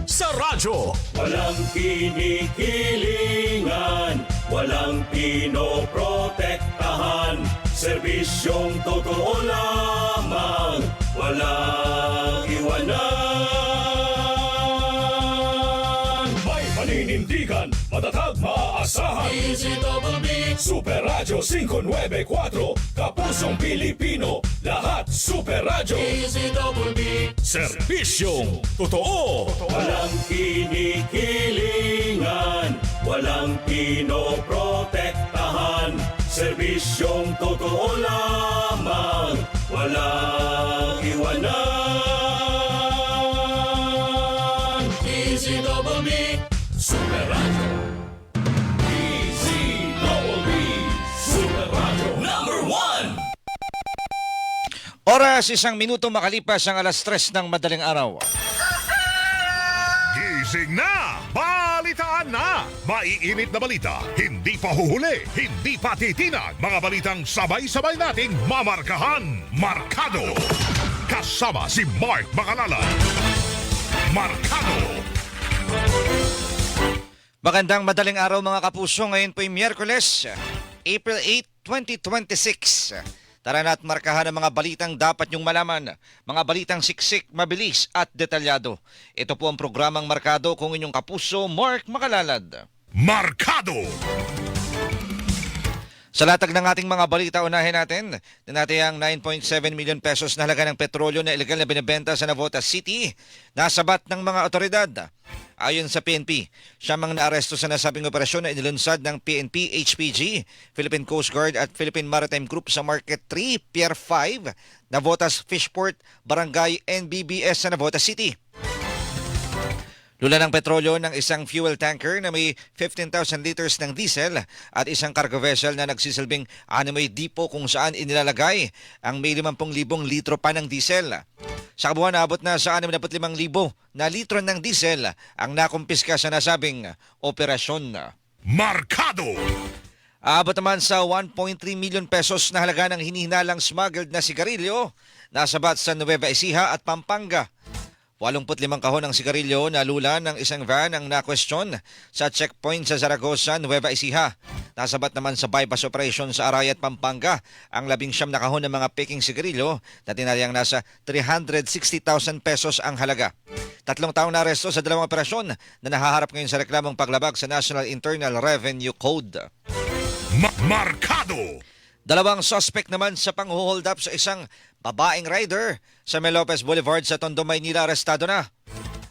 Sa radyo, walang kinikilingan, walang pinoprotektahan, serbisyong totoo lamang, walang iwanan. May paninindigan, matatag maaasahan. Super Radio 594, Kapusong Pilipino, lahat Super Radio. serbisyong totoo. Walang kinikilingan, walang pinoprotektahan, serbisyong totoo lamang, walang iwanan. DZBB, Super Radio. DZBB, Super Radio #1. Oras 1 minuto makalipas ang 3:00 ng madaling araw. Gising na! Balitaan na! Maiinit na balita, hindi pa huhuli, hindi pa titinag. Mga balitang sabay-sabay nating mamarkahan. Markado! Kasama si Mark Makalala. Markado! Magandang madaling araw mga kapuso. Ngayon po'y Miyerkules, April 8, 2026. Tara na at markahan ang mga balitang dapat niyong malaman. Mga balitang siksik, mabilis at detalyado. Ito po ang programang Markado kung inyong kapuso, Mark Makalalad. Markado! Sa latag ng ating mga balita, unahin natin na ang 9.7 million pesos na halaga ng petrolyo na ilegal na binibenta sa Navotas City nasabat ng mga otoridad. Ayon sa PNP, siyang naaresto sa nasabing operasyon na inilunsad ng PNP, HPG, Philippine Coast Guard at Philippine Maritime Group sa Market 3, Pier 5, Navotas Fishport, Barangay NBBS sa Navotas City. Lula ng petrolyo ng isang fuel tanker na may 15,000 liters ng diesel at isang cargo vessel na nagsisilbing animoy depot kung saan inilalagay ang may 50,000 litro pa ng diesel. Sa kabuuan, naabot na sa 65,000 na litro ng diesel ang nakumpiska sa nasabing operasyon. Markado! Aabot naman sa 1.3 million pesos na halaga ng hinihinalang smuggled na sigarilyo nasabat sa Nueva Ecija at Pampanga. 85 kahon ng sigarilyo na lula ng isang van ang na-question sa checkpoint sa Zaragoza, Nueva Ecija. Nasabat naman sa bypass operation sa Arayat, Pampanga ang 19 na kahon ng mga peking sigarilyo na tinayang nasa 360,000 pesos ang halaga. 3 taong na aresto sa 2 operasyon na nahaharap ngayon sa reklamong paglabag sa National Internal Revenue Code. Markado! 2 suspect naman sa pang-hold up sa isang babaeng rider sa Melopez Boulevard sa Tondo, Maynila, arestado na.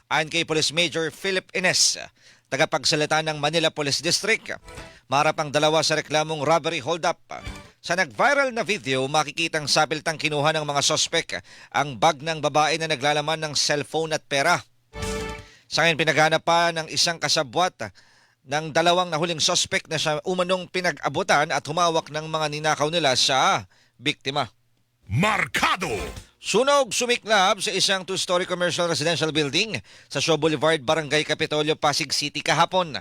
Ayon kay Police Major Philip Ines, tagapagsalita ng Manila Police District, marap ang 2 sa reklamong robbery hold-up. Sa nag-viral na video, makikitang sapiltang kinuha ng mga suspect ang bag ng babae na naglalaman ng cellphone at pera. Sa ngayon, pinaghanap pa ng isang kasabwat ng 2 nahuling suspect na siya umanong pinag-abutan at humawak ng mga ninakaw nila sa biktima. Markado! Sunog sumiklab sa isang 2-story commercial residential building sa Shaw Boulevard, Barangay Kapitolyo, Pasig City kahapon.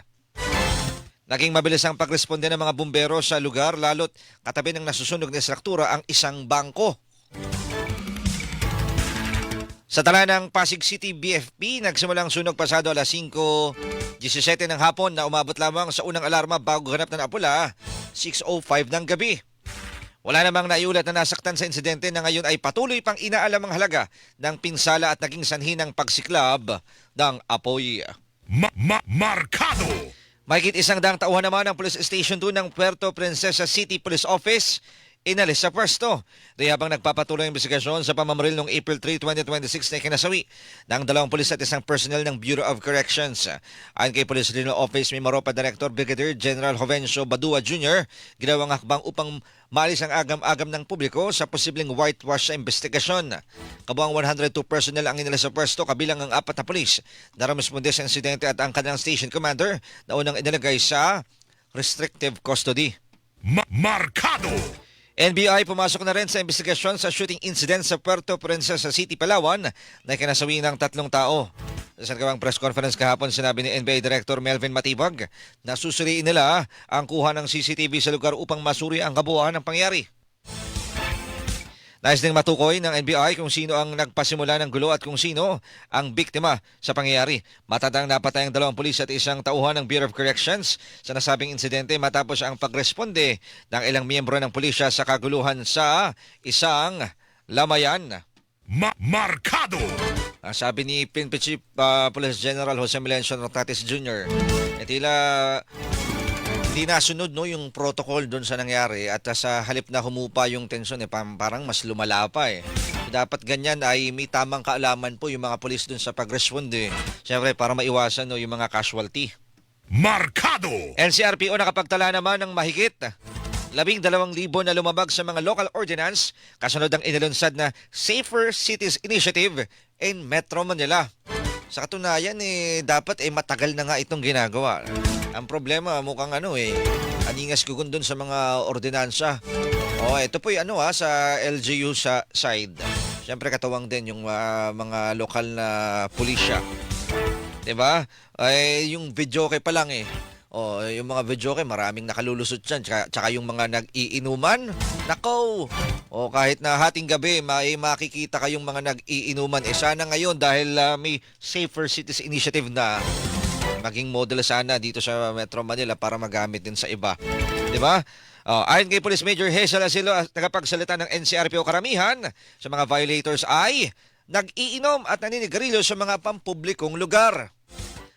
Naging mabilis ang pagresponde ng mga bumbero sa lugar lalo't katabi ng nasusunog na struktura ang isang bangko. Sa tala ng Pasig City BFP, nagsimulang sunog pasado alas 5:17 ng hapon na umabot lamang sa unang alarma bago ganap na napula 6:05 ng gabi. Wala namang naiulat na nasaktan sa insidente na ngayon ay patuloy pang inaalam ang halaga ng pinsala at naging sanhi ng pagsiklab ng apoy. Markado! Mahigit 100 tauhan naman ang Police Station 2 ng Puerto Princesa City Police Office inalis sa pwesto. Di habang nagpapatuloy ang investigasyon sa pamamaril noong April 3, 2026 na kinasawi ng 2 pulis at isang personnel ng Bureau of Corrections. Ayon kay Police Regional Office Mimaropa Director Brigadier General Jovencio Badua Jr., ginawang hakbang upang maalis ang agam-agam ng publiko sa posibleng whitewash sa investigasyon. Kabuang 102 personnel ang inalis sa pwesto kabilang ang 4 na pulis na rumisponde sa insidente at ang kanilang station commander na unang inilagay sa restrictive custody. Markado! NBI pumasok na rin sa investigasyon sa shooting incident sa Puerto Princesa City, Palawan na kinasawi ng 3 tao. Sa nagawang press conference kahapon, sinabi ni NBI Director Melvin Matibag na susuriin nila ang kuha ng CCTV sa lugar upang masuri ang kabuuan ng pangyari. Nais ding matukoy ng NBI kung sino ang nagpasimula ng gulo at kung sino ang biktima sa pangyayari. Matandang napatay ang 2 pulis at isang tauhan ng Bureau of Corrections sa nasabing insidente matapos ang pagresponde ng ilang miyembro ng pulisya sa kaguluhan sa isang lamayan. Markado! Ang sabi ni PNP Chief Police General Jose Melencio Rotatis Jr., tila hindi nasunod yung protocol doon sa nangyari at sa halip na humupa yung tensyon parang mas lumala pa Dapat ganyan ay may tamang kaalaman po yung mga pulis doon sa pag-responde. Siyempre para maiwasan yung mga casualty. Markado! NCRPO nakapagtala naman ng mahigit 12,000 na lumabag sa mga local ordinance kasunod ang inilunsad na Safer Cities Initiative in Metro Manila. Sa katunayan dapat matagal na nga itong ginagawa. Ang problema mukhang aningas gugun doon sa mga ordinansa. Ito po sa LGU sa side. Siyempre katuwang din yung mga lokal na pulisya. 'Di ba? Yung videoke pa lang yung mga videoke maraming nakalulusot diyan. Tsaka yung mga nag-iinuman. Nako. Kahit na hating gabi may makikita kayong mga nag-iinuman. Sana ngayon dahil may Safer Cities Initiative na maging model sana dito sa Metro Manila para magamit din sa iba. 'Di ba? Ayon kay Police Major Hazel Asilo, tagapagsalita ng NCRPO, karamihan sa mga violators ay nag-iinom at naninigarilyo sa mga pampublikong lugar.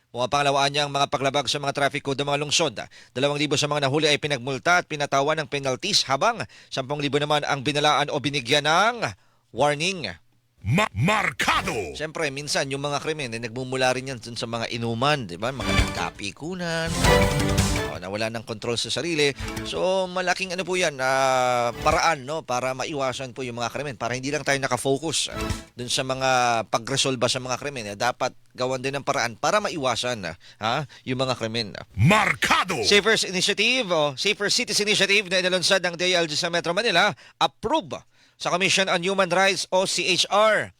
Pumapangalawaan niya ang mga paglabag sa mga traffic code ng mga lungsod. 2,000 sa mga nahuli ay pinagmulta at pinatawan ng penalties habang 10,000 naman ang binalaan o binigyan ng warning. Markado! Siyempre, minsan yung mga krimen nagmumula rin yan dun sa mga inuman, di ba? Mga nagkapikunan, nawala ng kontrol sa sarili. So, malaking po yan, paraan para maiwasan po yung mga krimen. Para hindi lang tayo nakafocus dun sa mga pagresolba sa mga krimen. Dapat gawan din ng paraan para maiwasan yung mga krimen. Markado! Safer Cities Initiative na inalunsad ng DILG sa Metro Manila, approve sa Commission on Human Rights o CHR.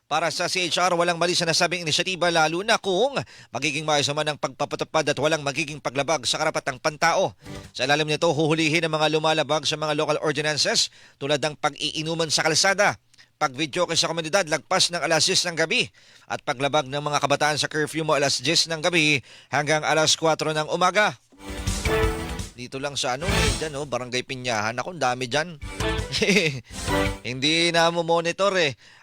Para sa CHR, walang mali sa nasabing inisyatiba lalo na kung magiging maayos naman ang pagpapatupad at walang magiging paglabag sa karapatang pantao. Sa ilalim nito, huhulihin ang mga lumalabag sa mga local ordinances tulad ng pag-iinuman sa kalsada, pag-videoke sa komunidad lagpas ng alas 10 ng gabi at paglabag ng mga kabataan sa curfew mo alas 10 ng gabi hanggang alas 4 ng umaga. Dito lang sa dyan Barangay Pinyahan. Ako, dami dyan. Hindi na mo monitor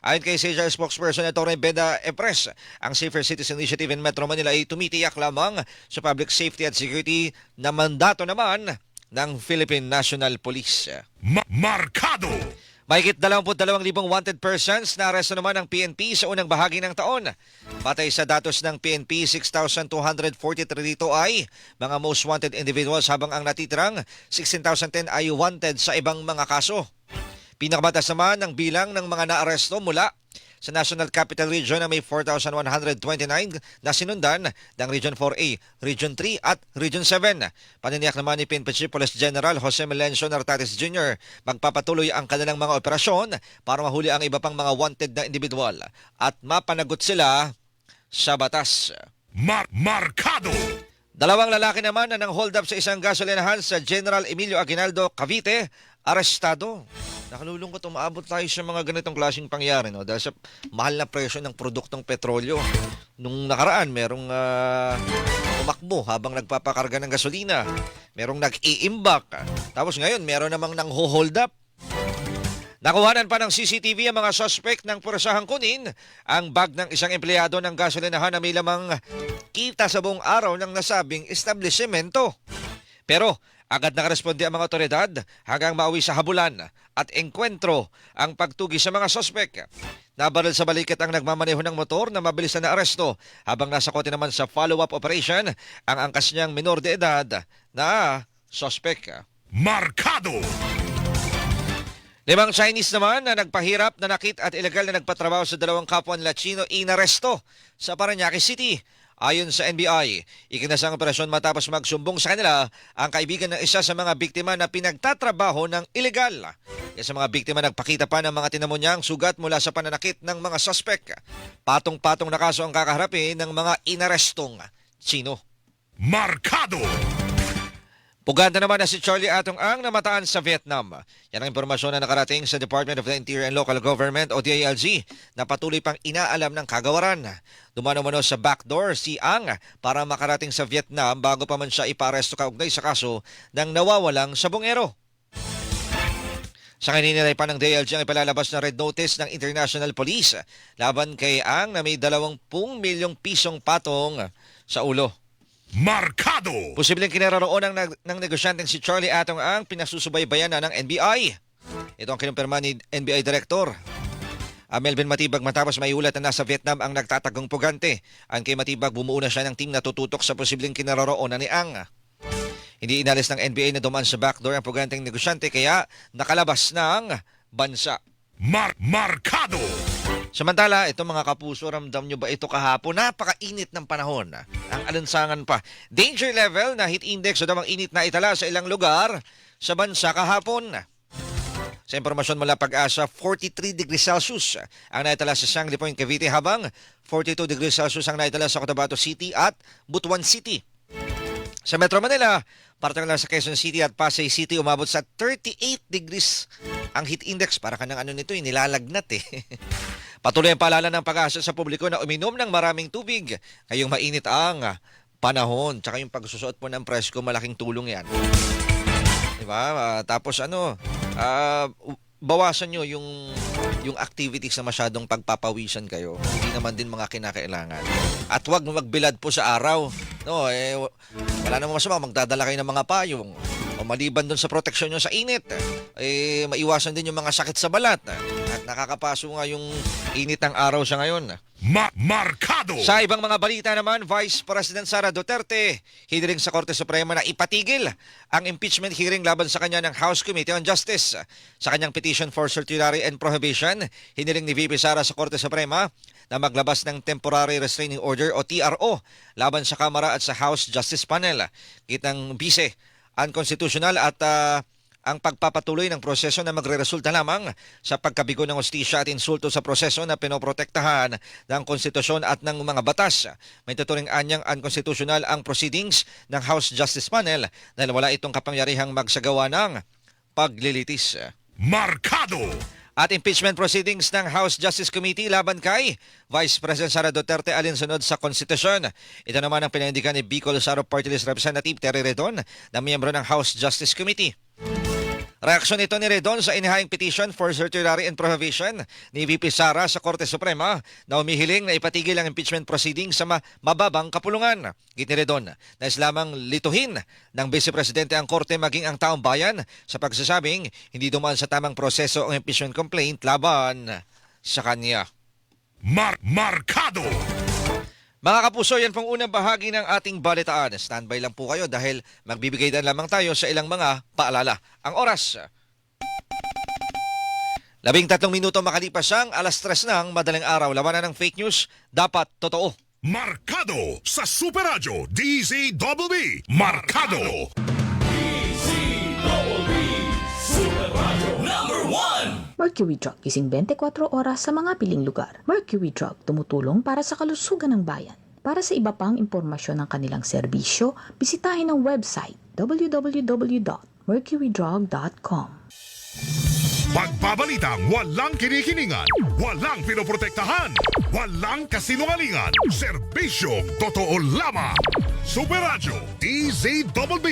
Ayon kay CHR spokesperson na Torre Beda Epres, ang Safer Cities Initiative in Metro Manila ay tumitiyak lamang sa public safety at security na mandato naman ng Philippine National Police. Markado! Mahigit 22,000 wanted persons na aresto naman ng PNP sa unang bahagi ng taon. Batay sa datos ng PNP, 6,243 dito ay mga most wanted individuals habang ang natitirang 16,010 ay wanted sa ibang mga kaso. Pinakamatas naman ang bilang ng mga naaresto mula sa National Capital Region na may 4,129 na sinundan ng Region 4A, Region 3 at Region 7. Paniniyak naman ni PNP Chief Police General Jose Melencio Nartates Jr. magpapatuloy ang kanilang mga operasyon para mahuli ang iba pang mga wanted na individual at mapanagot sila sa batas. Markado! 2 lalaki naman na nang hold up sa isang gasolinahan sa General Emilio Aguinaldo, Cavite, arestado. Nakalulungkot, umaabot tayo sa mga ganitong klaseng pangyari dahil sa mahal na presyo ng produktong petrolyo. Nung nakaraan, merong umakbo habang nagpapakarga ng gasolina. Merong nag-iimbak. Tapos ngayon, meron namang nang hold up. Nakuhanan pa ng CCTV ang mga suspect ng pursahang kunin ang bag ng isang empleyado ng gasolinahan na may lamang kita sa buong araw ng nasabing establishmento. Pero Agad nakaresponde ang mga otoridad hanggang mauwi sa habulan at engkwentro ang pagtugi sa mga sospek. Nabaril sa balikat ang nagmamaneho ng motor na mabilis na aresto habang nasa kote naman sa follow-up operation ang angkas niyang minor de edad na sospek. Markado! 5 Chinese naman na nagpahirap, nanakit at ilegal na nagpatrabaho sa 2 kapwa nila Chino inaresto sa Parañaque City. Ayon sa NBI, ikinasang operasyon matapos magsumbong sa kanila ang kaibigan ng isa sa mga biktima na pinagtatrabaho ng ilegal. Kaya sa mga biktima nagpakita pa ng mga tinamonyang sugat mula sa pananakit ng mga suspek. Patong-patong na kaso ang kakaharapin ng mga inarestong Chino. Markado! Puganda naman na si Charlie Atong Ang namataan sa Vietnam. Yan ang impormasyon na nakarating sa Department of the Interior and Local Government o DILG na patuloy pang inaalam ng kagawaran. Dumano-mano sa backdoor si Ang para makarating sa Vietnam bago pa man siya iparesto kaugnay sa kaso ng nawawalang sabongero. Sa kaninilay pa ng DILG ang ipalalabas na red notice ng International Police laban kay Ang na may 20 milyong pisong patong sa ulo. Markado! Posibleng kinaroroonan ng negosyanteng si Charlie Atong Ang pinasusubaybayan na ng NBI. Ito ang kinumpirma ni NBI Director Melvin Matibag matapos may ulat na nasa Vietnam ang nagtatagong pugante. Ang kay Matibag bumuo na siya ng team na tututok sa posibleng kinaroroonan ni Ang. Hindi inalis ng NBI na dumaan sa backdoor ang puganteng negosyante kaya nakalabas ng bansa. Markado! Samantala, ito mga kapuso, ramdam nyo ba ito kahapon? Napakainit ng panahon. Ang alansangan pa. Danger level na heat index o damang init na itala sa ilang lugar sa bansa kahapon. Sa impormasyon mula Pag-asa, 43 degrees Celsius ang naitala sa Sangli Point, Cavite habang 42 degrees Celsius ang naitala sa Cotabato City at Butuan City. Sa Metro Manila, partikular sa Quezon City at Pasay City, umabot sa 38 degrees ang heat index. Para ka ng nilalagnat eh. Patuloy ang paalala ng Pag-asa sa publiko na uminom ng maraming tubig. Ngayong mainit ang panahon. Tsaka yung pagsusuot po ng presko, malaking tulong yan. Diba? Tapos bawasan nyo yung activities na masyadong pagpapawisan kayo. Hindi naman din mga kinakailangan. At huwag magbilad po sa araw. No, wala namang masama magdadala kayo ng mga payong. O maliban doon sa proteksyon nyo sa init, maiwasan din yung mga sakit sa balat. At nakakapaso nga yung init ng araw sa ngayon. Markado! Sa ibang mga balita naman, Vice President Sara Duterte hiniling sa Korte Suprema na ipatigil ang impeachment hearing laban sa kanya ng House Committee on Justice. Sa kanyang petition for certiorari and prohibition, hiniling ni VP Sara sa Korte Suprema na maglabas ng Temporary Restraining Order o TRO laban sa Kamara at sa House Justice Panel. Kitang bise, unconstitutional at ang pagpapatuloy ng proseso na magreresulta lamang sa pagkabigo ng hustisya at insulto sa proseso na pinoprotektahan ng konstitusyon at ng mga batas. May tuturing anyang unconstitutional ang proceedings ng House Justice Panel dahil wala itong kapangyarihang magsagawa ng paglilitis. Markado! At impeachment proceedings ng House Justice Committee laban kay Vice President Sara Duterte alinsunod sa konstitusyon. Ito naman ang pinanindigan ni Bicol Saro Party List Representative Terry Redon na miyembro ng House Justice Committee. Reaksyon ito ni Redon sa inihayang petition for certiorari and prohibition ni VP Sara sa Korte Suprema na umihiling na ipatigil ang impeachment proceedings sa mababang kapulungan. Git ni Redon, nais lamang lituhin ng Vice Presidente ang Korte maging ang taong bayan sa pagsasabing hindi dumaan sa tamang proseso ang impeachment complaint laban sa kanya. Markado! Mga kapuso, yan pong unang bahagi ng ating balitaan. Standby lang po kayo dahil magbibigay din lamang tayo sa ilang mga paalala. Ang oras, 13 minuto makalipas ang 3:00 ng madaling araw. Labanan ng fake news, dapat totoo. Markado sa Super Radio DZBB. Markado! DZBB Super Radio #1. Mercury Drug, gising 24 oras sa mga piling lugar. Mercury Drug, tumutulong para sa kalusugan ng bayan. Para sa iba pang impormasyon ng kanilang serbisyo, bisitahin ang website www.mercurydrug.com. Pagbabalitang walang kinikiningan, walang pinoprotektahan, walang kasinungalingan, serbisyong totoo lamang. Super Radio DZBB.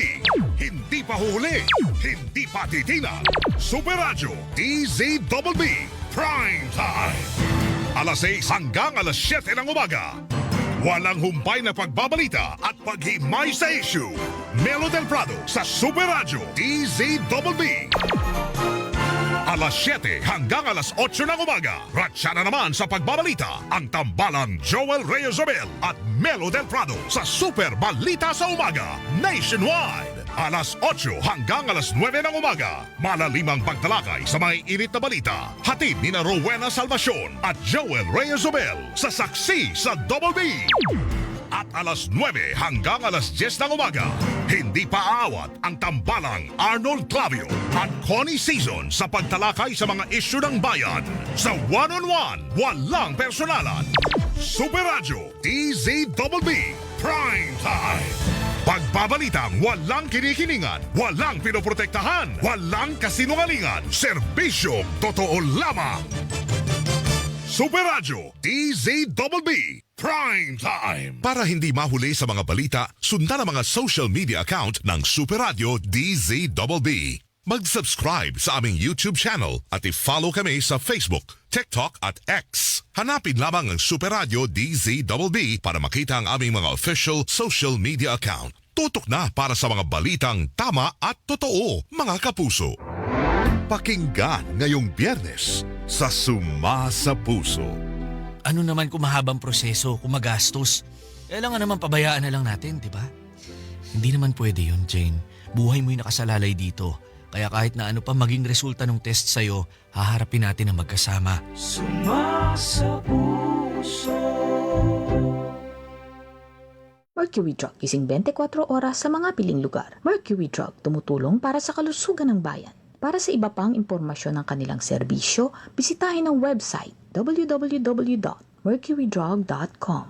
Hindi pa huli, hindi pa titinag. Super Radio DZBB. Prime Time. 6:00 hanggang 7:00 ng umaga. Walang humpay na pagbabalita at paghimay sa issue. Melo del Prado sa Super Radio DZBB. Alas 7 hanggang alas 8 ng umaga. Ratsya na naman sa pagbabalita ang tambalang Joel Reyes-Abel at Melo del Prado sa Super Balita sa Umaga Nationwide. Alas 8 hanggang alas 9 ng umaga. Malalimang pagtalakay sa mga init na balita. Hatid ni na Rowena Salvacion at Joel Reyes-Abel sa Saksi sa Double B. At alas 9 hanggang alas 10 ng umaga, hindi pa aawat ang tambalang Arnold Clavio at Connie Season sa pagtalakay sa mga isyu ng bayan. Sa one-on-one, walang personalan. Super Radio DZBB Prime Time. Pagbabalitang walang kinikilingan, walang pinoprotektahan, walang kasinungalingan, serbisyong totoo lamang. Super Radio DZBB Prime Time. Para hindi mahuli sa mga balita, sundan ang mga social media account ng Super Radio DZBB. Mag-subscribe sa aming YouTube channel at i-follow kami sa Facebook, TikTok at X. Hanapin lamang ang Super Radio DZBB para makita ang aming mga official social media account. Tutok na para sa mga balitang tama at totoo, mga kapuso. Pakinggan ngayong Biyernes sa Suma sa Puso. Ano naman kung mahabang proseso, kung magastos? Kailangan naman pabayaan na lang natin, di ba? Hindi naman pwede yun, Jane. Buhay mo'y nakasalalay dito. Kaya kahit na ano pa maging resulta ng test sa'yo, haharapin natin ang magkasama. Mercury Drug, gising 24 oras sa mga piling lugar. Mercury Drug, tumutulong para sa kalusugan ng bayan. Para sa iba pang impormasyon ng kanilang serbisyo, bisitahin ang website www.mercurydrug.com.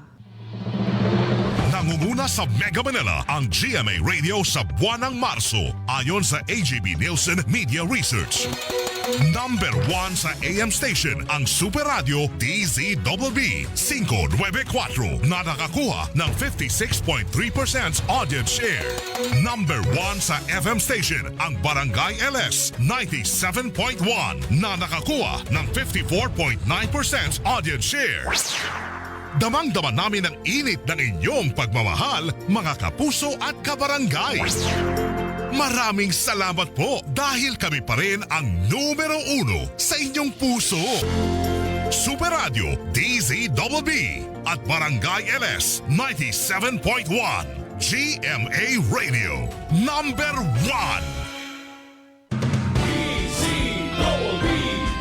Nangunguna sa Mega Manila ang GMA Radio sa buwan ng Marso ayon sa AGB Nielsen Media Research. Number 1 sa AM station ang Super Radio DZBB 594 na nakakuha ng 56.3% audience share. Number 1 sa FM station ang Barangay LS 97.1 na nakakuha ng 54.9% audience share. Damang-daman namin ang init ng inyong pagmamahal, mga kapuso at kabarangay. Maraming salamat po dahil kami pa rin ang numero 1 sa inyong puso. Super Radio DZBB at Barangay LS 97.1 GMA Radio number 1. DZBB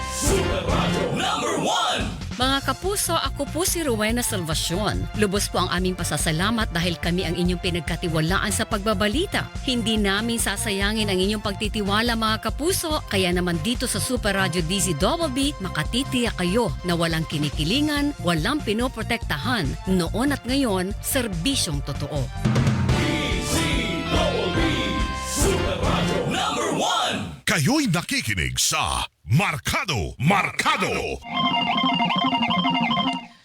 Super Radio number 1. Mga kapuso, ako po si Rowena Salvacion. Lubos po ang aming pasasalamat dahil kami ang inyong pinagkatiwalaan sa pagbabalita. Hindi namin sasayangin ang inyong pagtitiwala mga kapuso, kaya naman dito sa Super Radio DZBB, makatitiyak kayo na walang kinikilingan, walang pinoprotektahan. Noon at ngayon, serbisyong totoo. DZBB Super Radio number 1. Kayo'y nakikinig sa Markado.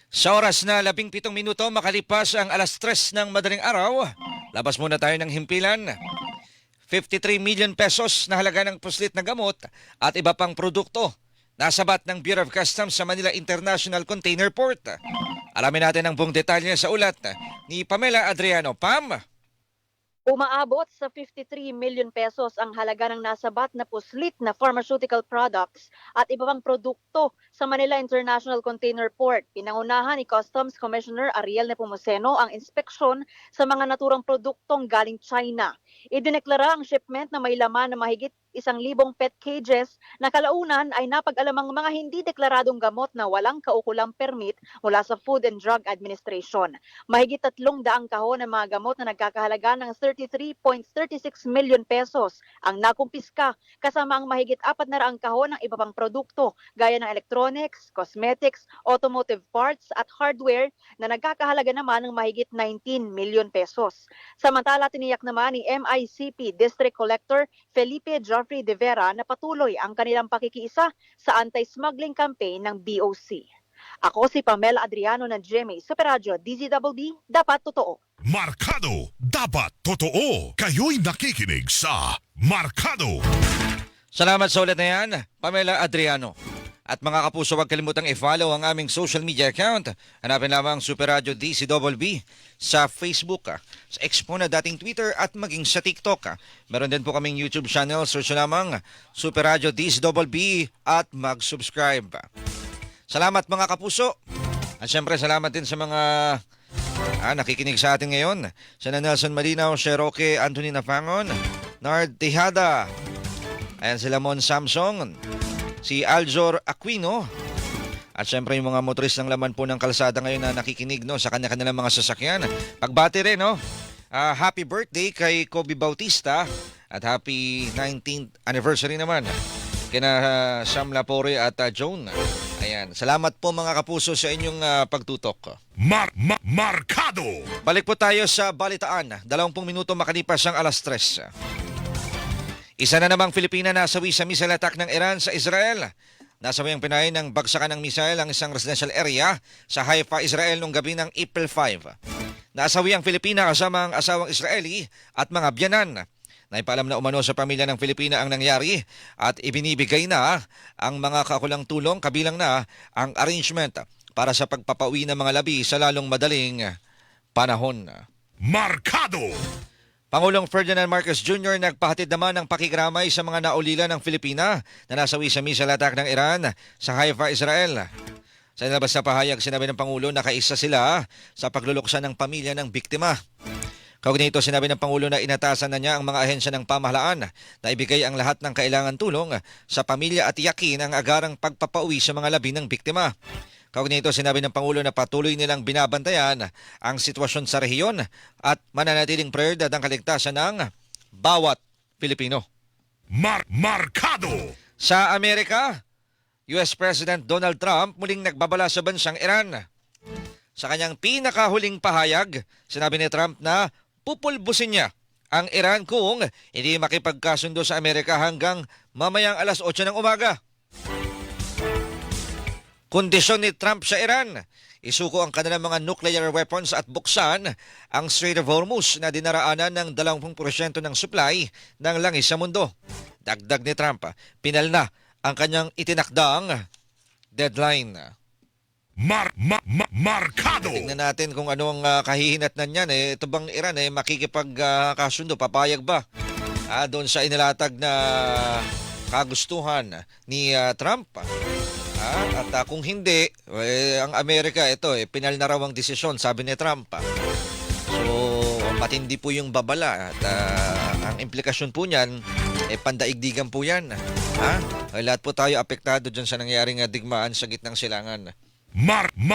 Sa oras na 17 minuto makalipas ang alas 3 ng madaling araw, labas muna tayo ng himpilan. 53 million pesos na halaga ng puslit na gamot at iba pang produkto nasabat ng Bureau of Customs sa Manila International Container Port. Alamin natin ang buong detalye sa ulat ni Pamela Adriano. Pam! Umaabot sa 53 million pesos ang halaga ng nasabat na puslit na pharmaceutical products at iba pang produkto sa Manila International Container Port. Pinangunahan ni Customs Commissioner Ariel Nepomuceno ang inspeksyon sa mga naturang produktong galing China. Idineklara ang shipment na may laman na mahigit 1,000 pet cages na kalaunan ay napag-alamang mga hindi deklaradong gamot na walang kaukulang permit mula sa Food and Drug Administration. Mahigit 300 kahon ng mga gamot na nagkakahalaga ng 33.36 million pesos ang nakumpiska kasama ang mahigit 400 kahon ng iba pang produkto gaya ng electronics, cosmetics, automotive parts at hardware na nagkakahalaga naman ng mahigit 19 million pesos. Samantala tiniyak naman ni MICP District Collector Felipe Geoffrey de Vera na patuloy ang kanilang pakikiisa sa anti-smuggling campaign ng BOC. Ako si Pamela Adriano ng GMA Super Radio DZBB, dapat totoo. Markado, dapat totoo. Kayo'y nakikinig sa Markado. Salamat sa ulat na yan, Pamela Adriano. At mga kapuso, huwag kalimutang i-follow ang aming social media account. Hanapin lamang Super Radio DCWB sa Facebook, sa Expo na dating Twitter at maging sa TikTok. Meron din po kaming YouTube channel. Search lamang Super Radio DCWB at mag-subscribe. Salamat mga kapuso. At syempre salamat din sa mga nakikinig sa atin ngayon. Sina Nelson Malinaw, Sheroke, Anthony Nafangon, Nard Tejada, ayan sila Mon Samsung, si Aljor Aquino, at syempre yung mga motoris ng laman po ng kalsada ngayon na nakikinig sa kanya-kanilang mga sasakyan. Pagbati rin, happy birthday kay Kobe Bautista at happy 19th anniversary naman kina Sam Lapore at Joan. Ayan, salamat po mga kapuso sa inyong pagtutok. Markado! Balik po tayo sa balitaan. 20 minuto makalipas ang 3:00. Isa na namang Pilipina nasawi sa missile attack ng Iran sa Israel. Nasawi ang Pinay ng bagsakan ng missile ang isang residential area sa Haifa, Israel noong gabi ng April 5. Nasawi ang Pilipina kasama ang asawang Israeli at mga biyanan. Naipaalam na umano sa pamilya ng Pilipina ang nangyari at ibinibigay na ang mga kakulang tulong kabilang na ang arrangement para sa pagpapauwi ng mga labi sa lalong madaling panahon. Markado! Pangulong Ferdinand Marcos Jr. nagpahatid naman ng pakikramay sa mga naulila ng Pilipina na nasawi sa missile attack ng Iran sa Haifa, Israel. Sa inilabas na pahayag, sinabi ng Pangulo na kaisa sila sa pagluluksa ng pamilya ng biktima. Kaugnay nito, sinabi ng Pangulo na inatasan na niya ang mga ahensya ng pamahalaan na ibigay ang lahat ng kailangan tulong sa pamilya at yakin ang agarang pagpapauwi sa mga labi ng biktima. Kaugnay nito, sinabi ng Pangulo na patuloy nilang binabantayan ang sitwasyon sa rehiyon at mananatiling prioridad ang kaligtasan ng bawat Pilipino. Markado! Sa Amerika, US President Donald Trump muling nagbabala sa bansang Iran. Sa kanyang pinakahuling pahayag, sinabi ni Trump na pupulbusin niya ang Iran kung hindi makipagkasundo sa Amerika hanggang mamayang 8:00 ng umaga. Kondisyon ni Trump sa Iran, isuko ang kanilang mga nuclear weapons at buksan ang Strait of Hormuz na dinaraanan ng 20% ng supply ng langis sa mundo. Dagdag ni Trump, pinalna ang kanyang itinakdang deadline. Markado! Tingnan natin kung ano ang kahihinatnan niyan. Ito bang Iran makikipagkasundo? Papayag ba? Doon sa inilatag na kagustuhan ni Trump. At kung hindi, ang Amerika, pinal na raw ang desisyon, sabi ni Trump. So, matindi po yung babala. At ang implikasyon po niyan, pandaigdigan po yan. Lahat po tayo apektado dyan sa nangyaring digmaan sa gitnang silangan.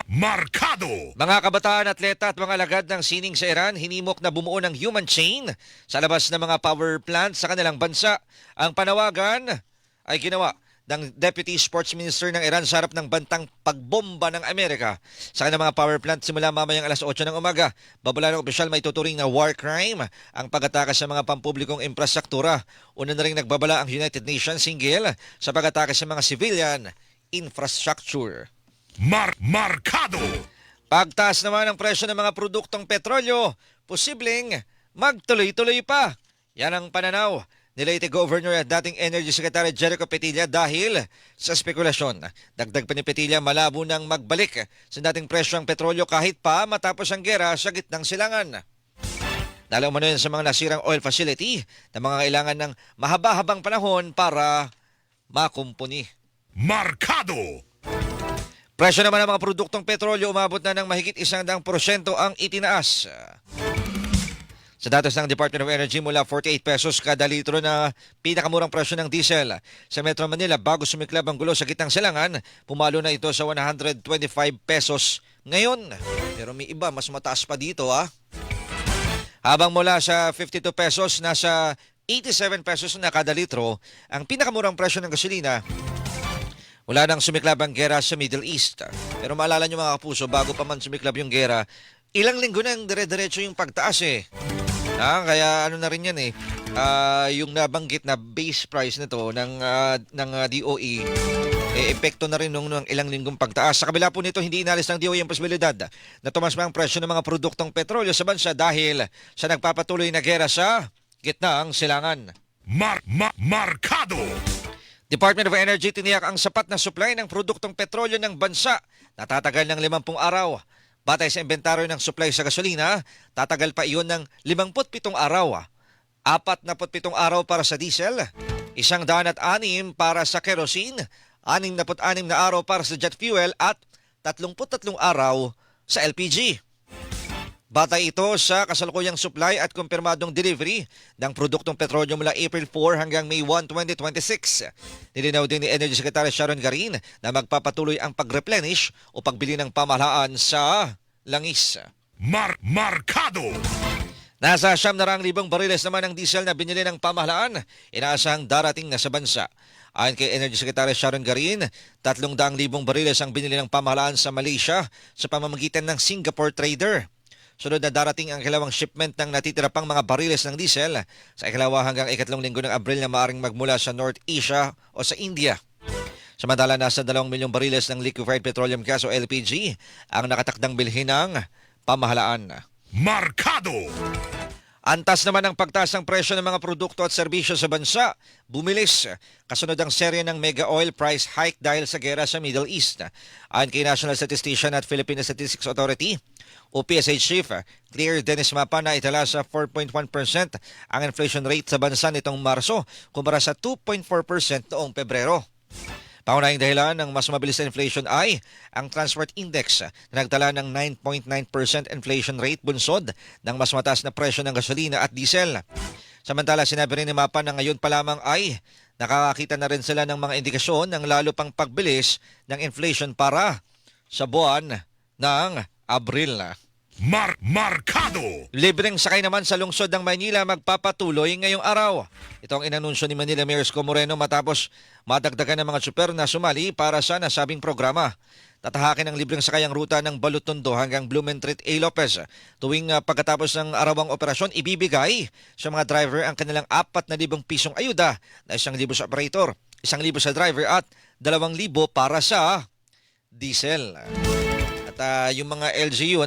Markado! Mga kabataan, atleta at mga alagad ng sining sa Iran, hinimok na bumuo ng human chain sa labas ng mga power plant sa kanilang bansa. Ang panawagan ay ginawa ng Deputy Sports Minister ng Iran sa harap ng bantang pagbomba ng Amerika sa kanilang mga power plant simula mamayang 8:00 ng umaga. Babala ng opisyal, may tuturing na war crime ang pag-atake sa mga pampublikong infrastruktura. Una na rin nagbabala ang United Nations hinggil sa pag-atake sa mga civilian infrastructure. Markado! Pagtaas naman ang presyo ng mga produktong petrolyo, posibleng magtuloy-tuloy pa. Yan ang pananaw ni Leyte Governor at dating Energy Secretary Jericho Petilla dahil sa spekulasyon. Dagdag pa ni Petilla, malabo nang magbalik sa dating presyo ang petrolyo kahit pa matapos ang gera sa gitnang silangan. Dahil umano yan sa mga nasirang oil facility na mga kailangan ng mahaba-habang panahon para makumpuni. Markado! Presyo naman ng mga produktong petrolyo umabot na ng mahigit 100% ang itinaas. Sa datos ng Department of Energy, mula 48 pesos kada litro na pinakamurang presyo ng diesel. Sa Metro Manila, bago sumiklab ang gulo sa gitnang silangan, pumalo na ito sa 125 pesos ngayon. Pero may iba, mas mataas pa dito Habang mula sa 52 pesos, nasa 87 pesos na kada litro, ang pinakamurang presyo ng gasolina mula nang sumiklab ang gera sa Middle East. Pero maalala nyo mga kapuso, bago pa man sumiklab yung gera, ilang linggo nang dire-diretso yung pagtaas kaya ano na rin yan yung nabanggit na base price nito ng DOE, epekto na rin nung ilang linggong pagtaas. Sa kabila po nito, hindi inalis ng DOE ang posibilidad na tumas pa ang presyo ng mga produktong petrolyo sa bansa dahil sa nagpapatuloy na gera sa gitna ang silangan. Markado! Department of Energy tiniyak ang sapat na supply ng produktong petrolyo ng bansa na tatagal ng 50 araw. Batay sa inventaryo ng supply sa gasolina, tatagal pa iyon ng 57 araw. 47 araw para sa diesel, 106 para sa kerosene, 66 na araw para sa jet fuel at 33 araw sa LPG. Batay ito sa kasalukuyang supply at kumpirmadong delivery ng produktong petrolyo mula April 4 hanggang May 1, 2026. Nilinaw din ni Energy Secretary Sharon Garin na magpapatuloy ang pag-replenish o pagbili ng pamahalaan sa langis. Markado! Nasa 700,000 bariles naman ang diesel na binili ng pamahalaan, inaasahang darating na sa bansa. Ayon kay Energy Secretary Sharon Garin, 300,000 bariles ang binili ng pamahalaan sa Malaysia sa pamamagitan ng Singapore trader. Sunod na darating ang ikalawang shipment ng natitira pang mga bariles ng diesel sa ikalawa hanggang ikatlong linggo ng Abril na maaring magmula sa North Asia o sa India. Samantala, nasa 2 milyong bariles ng liquefied petroleum gas o LPG ang nakatakdang bilhin ng pamahalaan. Markado! Antas naman ang pagtaas ng presyo ng mga produkto at serbisyo sa bansa. Bumilis kasunod ang serye ng mega oil price hike dahil sa gera sa Middle East. Ayon kay National Statistician at Philippine Statistics Authority o PSA Chief Claire Dennis Mapa na itala sa 4.1% ang inflation rate sa bansa nitong Marso kumpara sa 2.4% noong Pebrero. Pangunahing dahilan ng mas mabilis na inflation ay ang Transport Index na nagtala ng 9.9% inflation rate bunsod ng mas mataas na presyo ng gasolina at diesel. Samantala, sinabi rin ni Mapa na ngayon pa lamang ay nakakakita na rin sila ng mga indikasyon ng lalo pang pagbilis ng inflation para sa buwan ng Abril. Markado! Libreng sakay naman sa lungsod ng Maynila magpapatuloy ngayong araw. Ito ang inanunsyo ni Manila Mayor Isko Moreno matapos madagdagan ng mga tsuper na sumali para sa nasabing programa. Tatahakin ang libreng sakay ang ruta ng Balutondo hanggang Blumentritt A. Lopez. Tuwing pagkatapos ng arawang operasyon, ibibigay sa mga driver ang kanilang 4,000 pisong ayuda na 1,000 sa operator, 1,000 sa driver at 2,000 para sa diesel. At yung mga LGU,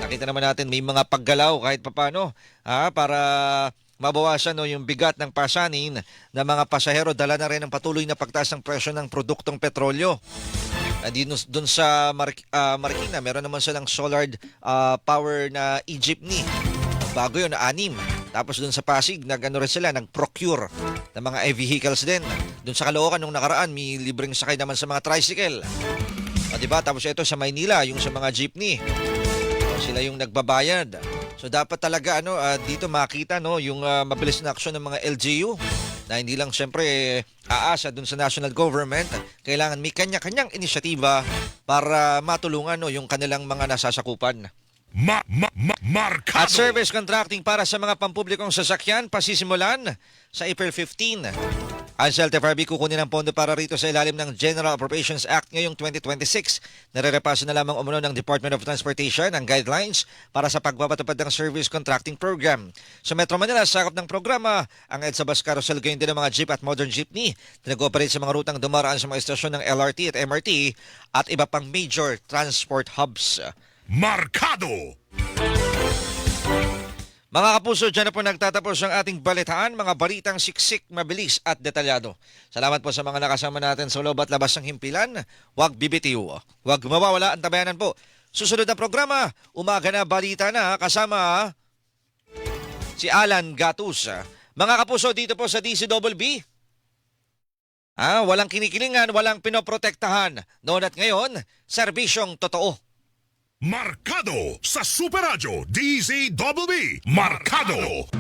nakita naman natin may mga paggalaw kahit papano para mabawasan yung bigat ng pasanin ng mga pasahero. Dala na rin ang patuloy na pagtaas ng presyo ng produktong petrolyo. Doon sa Marikina, meron naman silang solar power na e-jeepney. Bago yun, 6. Tapos doon sa Pasig, rin sila, nag-procure ng mga e-vehicles din. Doon sa Caloocan, nung nakaraan, may libreng sakay naman sa mga tricycle. Diba? Tapos ito sa Maynila, yung sa mga jeepney. Sila yung nagbabayad. So dapat talaga dito makita yung mabilis na aksyon ng mga LGU na hindi lang siyempre aasa dun sa national government. Kailangan may kanya-kanyang inisyatiba para matulungan yung kanilang mga nasasakupan. Markado! At service contracting para sa mga pampublikong sasakyan pasisimulan sa April 15. Ang LTFRB kukunin ang pondo para rito sa ilalim ng General Appropriations Act ngayong 2026. Narerepasa na lamang umuno ng Department of Transportation ang guidelines para sa pagpapatupad ng service contracting program. Sa Metro Manila, sakop ng programa ang EDSA Bus Carousel, gayon din ng mga jeep at modern jeepney na nag-ooperate sa mga rutang dumaraan sa mga estasyon ng LRT at MRT at iba pang major transport hubs. Markado! Mga kapuso, dyan na po nagtatapos ang ating balitaan, mga balitang siksik, mabilis at detalyado. Salamat po sa mga nakasama natin sa loob at labas ng himpilan. Huwag bibitiw, huwag mawawala ang tabayanan po. Susunod na programa, Umaga na Balita na, kasama si Alan Gatus. Mga kapuso, dito po sa DCWB, walang kinikilingan, walang pinoprotektahan. Noon at ngayon, serbisyong totoo. Markado sa Super Radio DZWB. Markado!